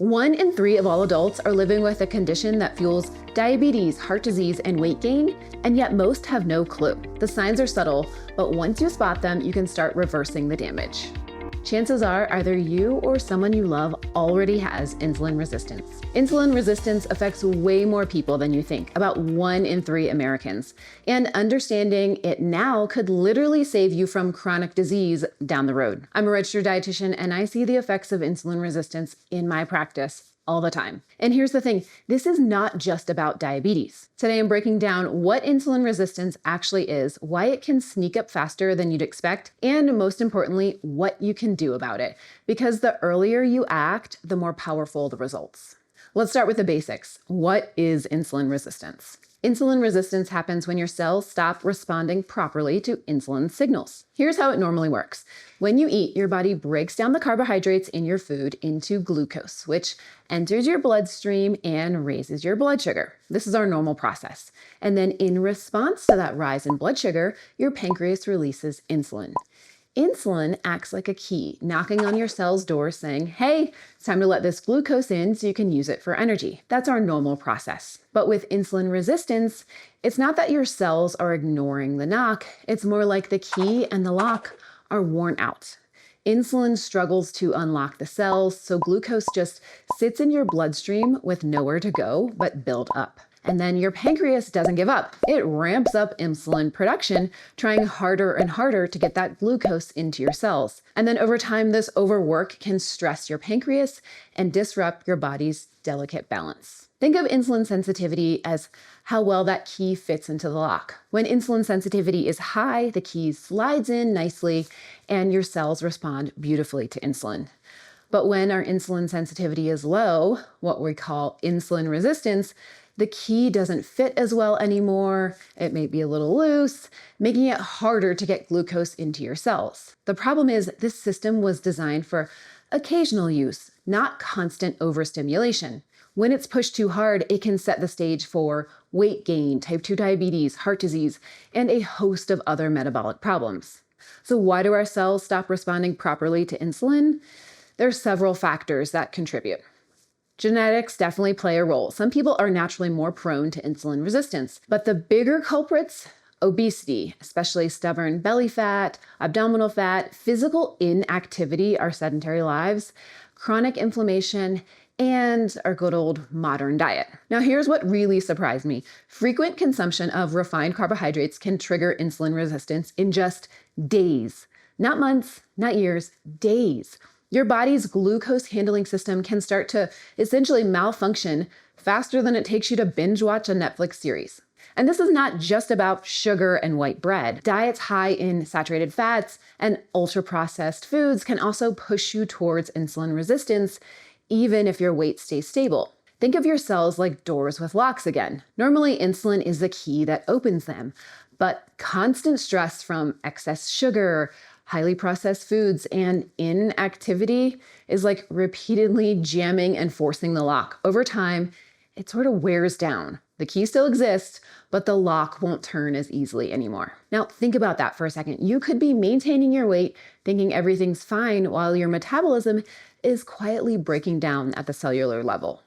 1 in 3 of all adults are living with a condition that fuels diabetes, heart disease, and weight gain, and yet most have no clue. The signs are subtle, but once you spot them, you can start reversing the damage. Chances are either you or someone you love already has insulin resistance. Insulin resistance affects way more people than you think, about 1 in 3 Americans. And understanding it now could literally save you from chronic disease down the road. I'm a registered dietitian and I see the effects of insulin resistance in my practice all the time. And here's the thing, this is not just about diabetes. Today I'm breaking down what insulin resistance actually is, why it can sneak up faster than you'd expect, and most importantly, what you can do about it. Because the earlier you act, the more powerful the results. Let's start with the basics. What is insulin resistance? Insulin resistance happens when your cells stop responding properly to insulin signals. Here's how it normally works. When you eat, your body breaks down the carbohydrates in your food into glucose, which enters your bloodstream and raises your blood sugar. This is our normal process. And then in response to that rise in blood sugar, your pancreas releases insulin. Insulin acts like a key, knocking on your cell's door saying, hey, it's time to let this glucose in so you can use it for energy. That's our normal process. But with insulin resistance, it's not that your cells are ignoring the knock. It's more like the key and the lock are worn out. Insulin struggles to unlock the cells, so glucose just sits in your bloodstream with nowhere to go but build up. And then your pancreas doesn't give up. It ramps up insulin production, trying harder and harder to get that glucose into your cells. And then over time, this overwork can stress your pancreas and disrupt your body's delicate balance. Think of insulin sensitivity as how well that key fits into the lock. When insulin sensitivity is high, the key slides in nicely and your cells respond beautifully to insulin. But when our insulin sensitivity is low, what we call insulin resistance, the key doesn't fit as well anymore. It may be a little loose, making it harder to get glucose into your cells. The problem is this system was designed for occasional use, not constant overstimulation. When it's pushed too hard, it can set the stage for weight gain, type 2 diabetes, heart disease, and a host of other metabolic problems. So why do our cells stop responding properly to insulin? There are several factors that contribute. Genetics definitely play a role. Some people are naturally more prone to insulin resistance, but the bigger culprits, obesity, especially stubborn belly fat, abdominal fat, physical inactivity, our sedentary lives, chronic inflammation, and our good old modern diet. Now, here's what really surprised me. Frequent consumption of refined carbohydrates can trigger insulin resistance in just days. Not months, not years, days. Your body's glucose handling system can start to essentially malfunction faster than it takes you to binge watch a Netflix series. And this is not just about sugar and white bread. Diets high in saturated fats and ultra-processed foods can also push you towards insulin resistance, even if your weight stays stable. Think of your cells like doors with locks again. Normally, insulin is the key that opens them, but constant stress from excess sugar, highly processed foods, and inactivity is like repeatedly jamming and forcing the lock. Over time, it sort of wears down. The key still exists, but the lock won't turn as easily anymore. Now, think about that for a second. You could be maintaining your weight, thinking everything's fine, while your metabolism is quietly breaking down at the cellular level.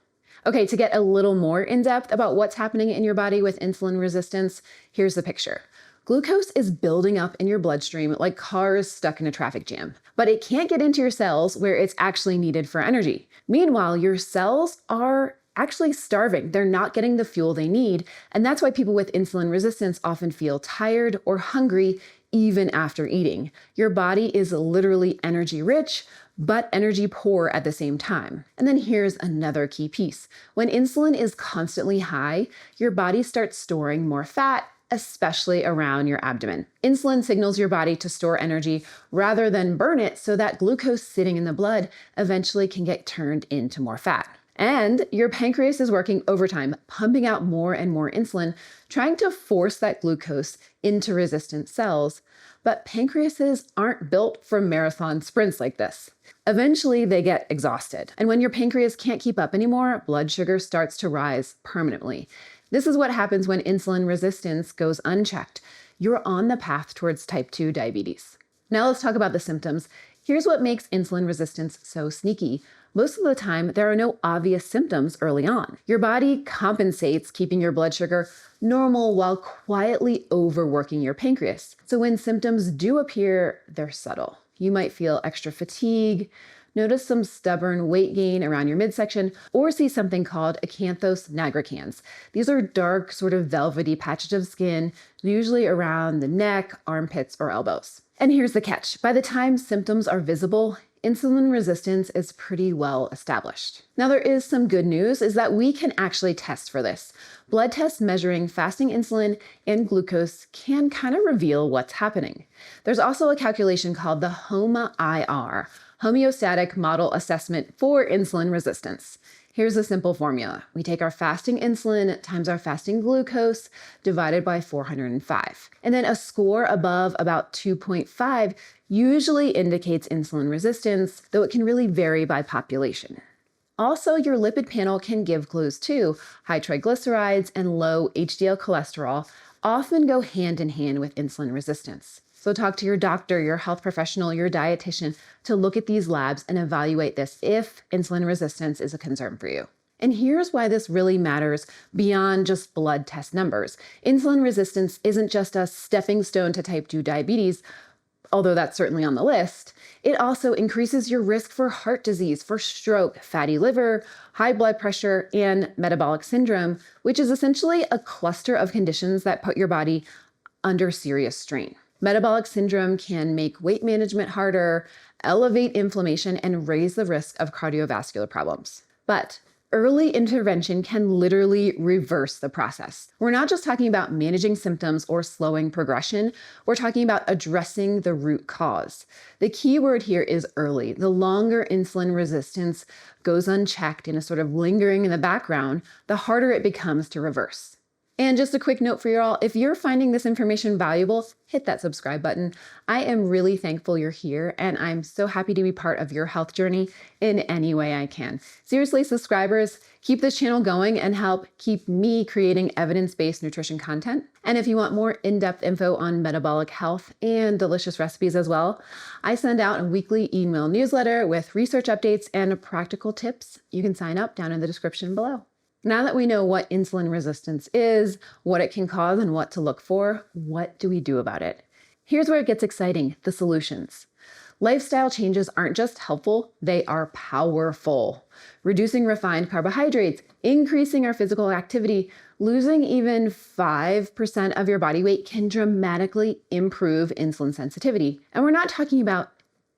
Okay, to get a little more in depth about what's happening in your body with insulin resistance, here's the picture. Glucose is building up in your bloodstream like cars stuck in a traffic jam, but it can't get into your cells where it's actually needed for energy. Meanwhile, your cells are actually starving. They're not getting the fuel they need, and that's why people with insulin resistance often feel tired or hungry even after eating. Your body is literally energy rich, but energy poor at the same time. And then here's another key piece. When insulin is constantly high, your body starts storing more fat, especially around your abdomen. Insulin signals your body to store energy rather than burn it so that glucose sitting in the blood eventually can get turned into more fat. And your pancreas is working overtime, pumping out more and more insulin, trying to force that glucose into resistant cells. But pancreases aren't built for marathon sprints like this. Eventually, they get exhausted. And when your pancreas can't keep up anymore, blood sugar starts to rise permanently. This is what happens when insulin resistance goes unchecked. You're on the path towards type 2 diabetes. Now let's talk about the symptoms. Here's what makes insulin resistance so sneaky. Most of the time, there are no obvious symptoms early on. Your body compensates, keeping your blood sugar normal while quietly overworking your pancreas. So when symptoms do appear, they're subtle. You might feel extra fatigue, notice some stubborn weight gain around your midsection, or see something called acanthos nigricans. These are dark, sort of velvety patches of skin, usually around the neck, armpits, or elbows. And here's the catch. By the time symptoms are visible, insulin resistance is pretty well established. Now, there is some good news, is that we can actually test for this. Blood tests measuring fasting insulin and glucose can kind of reveal what's happening. There's also a calculation called the HOMA-IR, Homeostatic Model Assessment for Insulin Resistance. Here's a simple formula. We take our fasting insulin times our fasting glucose divided by 405. And then a score above about 2.5 usually indicates insulin resistance, though it can really vary by population. Also, your lipid panel can give clues too. High triglycerides and low HDL cholesterol often go hand in hand with insulin resistance. So talk to your doctor, your health professional, your dietitian to look at these labs and evaluate this if insulin resistance is a concern for you. And here's why this really matters beyond just blood test numbers. Insulin resistance isn't just a stepping stone to type 2 diabetes, although that's certainly on the list. It also increases your risk for heart disease, for stroke, fatty liver, high blood pressure, and metabolic syndrome, which is essentially a cluster of conditions that put your body under serious strain. Metabolic syndrome can make weight management harder, elevate inflammation, and raise the risk of cardiovascular problems. But early intervention can literally reverse the process. We're not just talking about managing symptoms or slowing progression, we're talking about addressing the root cause. The key word here is early. The longer insulin resistance goes unchecked and is sort of lingering in the background, the harder it becomes to reverse. And just a quick note for you all, if you're finding this information valuable, hit that subscribe button. I am really thankful you're here, and I'm so happy to be part of your health journey in any way I can. Seriously, subscribers, keep this channel going and help keep me creating evidence-based nutrition content. And if you want more in-depth info on metabolic health and delicious recipes as well, I send out a weekly email newsletter with research updates and practical tips. You can sign up down in the description below. Now that we know what insulin resistance is, what it can cause, and what to look for, what do we do about it? Here's where it gets exciting, the solutions. Lifestyle changes aren't just helpful, they are powerful. Reducing refined carbohydrates, increasing our physical activity, losing even 5% of your body weight can dramatically improve insulin sensitivity. And we're not talking about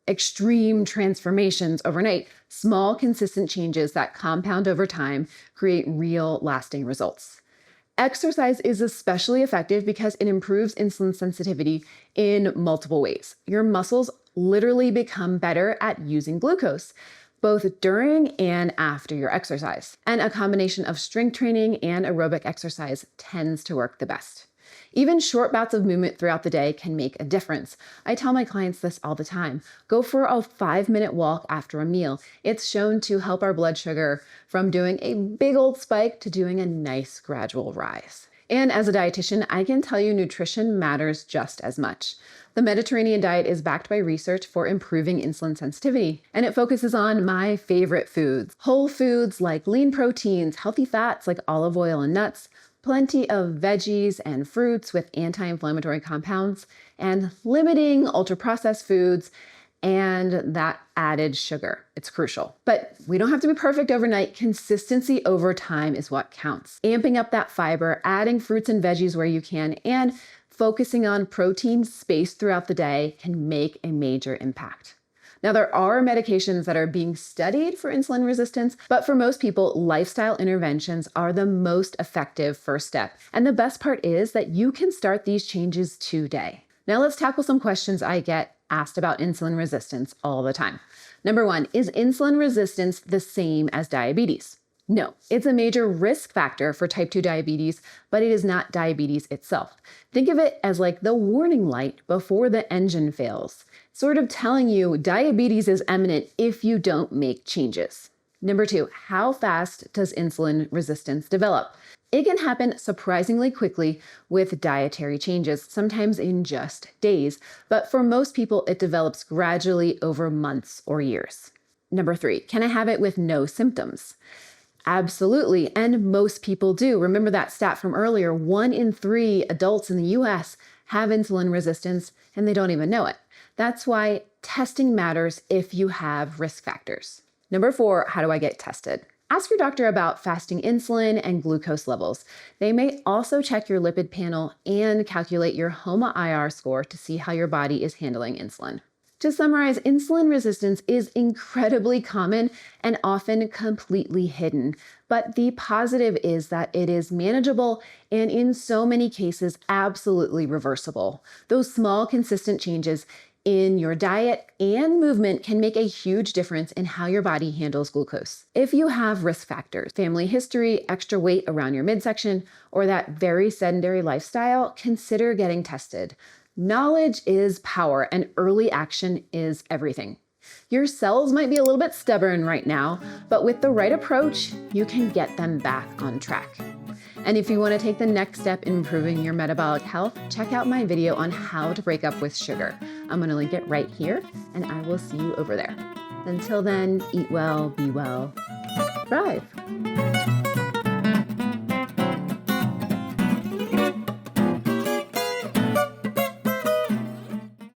extreme transformations overnight. Small, consistent changes that compound over time create real, lasting results. Exercise is especially effective because it improves insulin sensitivity in multiple ways. Your muscles literally become better at using glucose, both during and after your exercise. And a combination of strength training and aerobic exercise tends to work the best. Even short bouts of movement throughout the day can make a difference. I tell my clients this all the time. Go for a 5-minute walk after a meal. It's shown to help our blood sugar from doing a big old spike to doing a nice gradual rise. And as a dietitian, I can tell you nutrition matters just as much. The Mediterranean diet is backed by research for improving insulin sensitivity, and it focuses on my favorite foods. Whole foods like lean proteins, healthy fats like olive oil and nuts, plenty of veggies and fruits with anti-inflammatory compounds, and limiting ultra-processed foods and that added sugar. It's crucial. But we don't have to be perfect overnight. Consistency over time is what counts. Amping up that fiber, adding fruits and veggies where you can, and focusing on protein spaced throughout the day can make a major impact. Now, there are medications that are being studied for insulin resistance, but for most people, lifestyle interventions are the most effective first step. And the best part is that you can start these changes today. Now, let's tackle some questions I get asked about insulin resistance all the time. Number 1, is insulin resistance the same as diabetes? No, it's a major risk factor for type 2 diabetes, but it is not diabetes itself. Think of it as like the warning light before the engine fails, sort of telling you diabetes is imminent if you don't make changes. Number 2, how fast does insulin resistance develop? It can happen surprisingly quickly with dietary changes, sometimes in just days, but for most people, it develops gradually over months or years. Number 3, can I have it with no symptoms? Absolutely, and most people do. Remember that stat from earlier, 1 in 3 adults in the US have insulin resistance and they don't even know it. That's why testing matters if you have risk factors. Number 4, how do I get tested? Ask your doctor about fasting insulin and glucose levels. They may also check your lipid panel and calculate your HOMA-IR score to see how your body is handling insulin. To summarize, insulin resistance is incredibly common and often completely hidden. But the positive is that it is manageable and in so many cases, absolutely reversible. Those small, consistent changes in your diet and movement can make a huge difference in how your body handles glucose. If you have risk factors, family history, extra weight around your midsection, or that very sedentary lifestyle, consider getting tested. Knowledge is power and early action is everything. Your cells might be a little bit stubborn right now, but with the right approach, you can get them back on track. And if you want to take the next step in improving your metabolic health, check out my video on how to break up with sugar. I'm going to link it right here, and I will see you over there. Until then, eat well, be well, thrive.